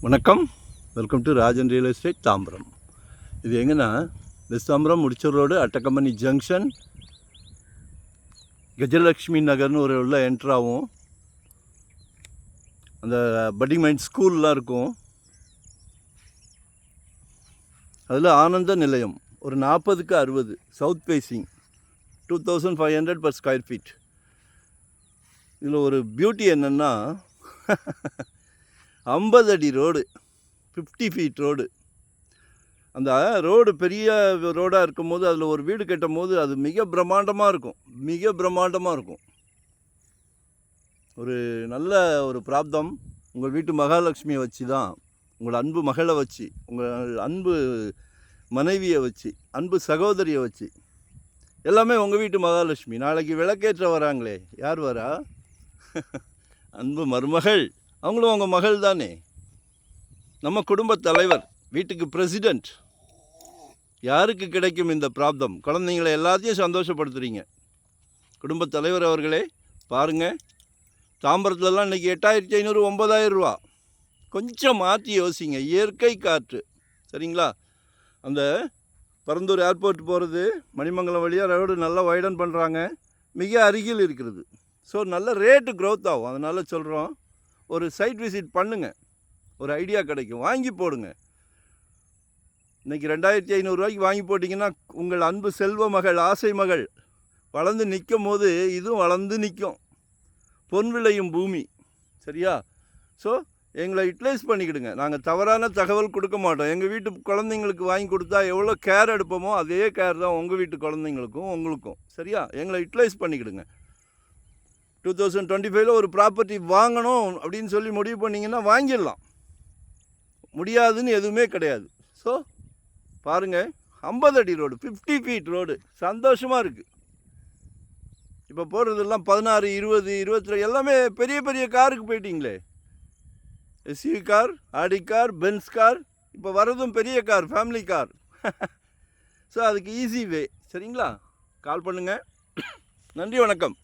வணக்கம், welcome to Rajan real estate Tambaram. இது எங்கன்னா west Tambaram Mudichur road Attakampani junction Gajalakshmi நகர்னு ஒரு உள்ள என்ட்ராகும். அந்த பட்டிங் மைண்ட் ஸ்கூல்லாம் இருக்கும். அதில் ஆனந்த நிலையம் ஒரு 40க்கு 60 south facing 2500 per square feet. இதில் ஒரு பியூட்டி என்னென்னா 50 அடி ரோடு, 50 ஃபீட் ரோடு. அந்த ரோடு பெரிய ரோடாக இருக்கும்போது அதில் ஒரு வீடு கட்டும் போது அது மிக பிரம்மாண்டமாக இருக்கும். ஒரு நல்ல ஒரு பிராப்தம். உங்கள் வீட்டு மகாலட்சுமியை வச்சு தான், உங்கள் அன்பு மகளை வச்சு, உங்கள் அன்பு மனைவியை வச்சு, அன்பு சகோதரியை வச்சு, எல்லாமே உங்கள் வீட்டு மகாலட்சுமி. நாளைக்கு விளக்கேற்ற வராங்களே, யார் வரா? அன்பு மருமகள், அவங்களும் உங்கள் மகள் தானே. நம்ம குடும்பத் தலைவர், வீட்டுக்கு பிரசிடெண்ட். யாருக்கு கிடைக்கும் இந்த பிராப்தம்? குழந்தைங்களை எல்லாத்தையும் சந்தோஷப்படுத்துகிறீங்க. குடும்பத் தலைவர் அவர்களே, பாருங்கள், தாம்பரத்துலலாம் இன்றைக்கி 8500 9000 ரூபா. கொஞ்சம் மாற்றி யோசிங்க. இயற்கை காற்று, சரிங்களா? அந்த பரந்தூர் ஏர்போர்ட் போகிறது, மணிமங்கலம் வழியாக ரோடு நல்லா வைடன் பண்ணுறாங்க, மிக அருகில் இருக்கிறது. ஸோ நல்ல ரேட்டு க்ரோத் ஆகும். அதனால் சொல்கிறோம், ஒரு சைட் விசிட் பண்ணுங்கள், ஒரு ஐடியா கிடைக்கும். வாங்கி போடுங்க. இன்றைக்கி 2500 ரூபாய்க்கு வாங்கி போட்டிங்கன்னா உங்கள் அன்பு செல்வ மகள், ஆசை மகள் வளர்ந்து நிற்கும் போது இதுவும் வளர்ந்து நிற்கும். பொன் விளையும் பூமி, சரியா? ஸோ எங்களை யூட்டிலைஸ் பண்ணிக்கிடுங்க. நாங்கள் தவறான தகவல் கொடுக்க மாட்டோம். எங்கள் வீட்டு குழந்தைங்களுக்கு வாங்கி கொடுத்தா எவ்வளோ கேர் எடுப்போமோ அதே கேர் தான் உங்கள் வீட்டு குழந்தைங்களுக்கும் உங்களுக்கும், சரியா? எங்களை யூட்டிலைஸ் பண்ணிக்கிடுங்க. 2025 ஒரு ப்ராப்பர்ட்டி வாங்கணும் அப்படின்னு சொல்லி முடிவு பண்ணிங்கன்னா வாங்கிடலாம். முடியாதுன்னு எதுவுமே கிடையாது. ஸோ பாருங்கள், 50 அடி ரோடு, 50 ஃபீட் ரோடு, சந்தோஷமாக இருக்குது. இப்போ போகிறதெல்லாம் 16, 20, 22 எல்லாமே பெரிய பெரிய காருக்கு போயிட்டீங்களே. SUV car, Audi car, Benz car, இப்போ வர்றதும் பெரிய கார், ஃபேமிலி கார். ஸோ அதுக்கு ஈஸி வே, சரிங்களா? கால் பண்ணுங்கள். நன்றி, வணக்கம்.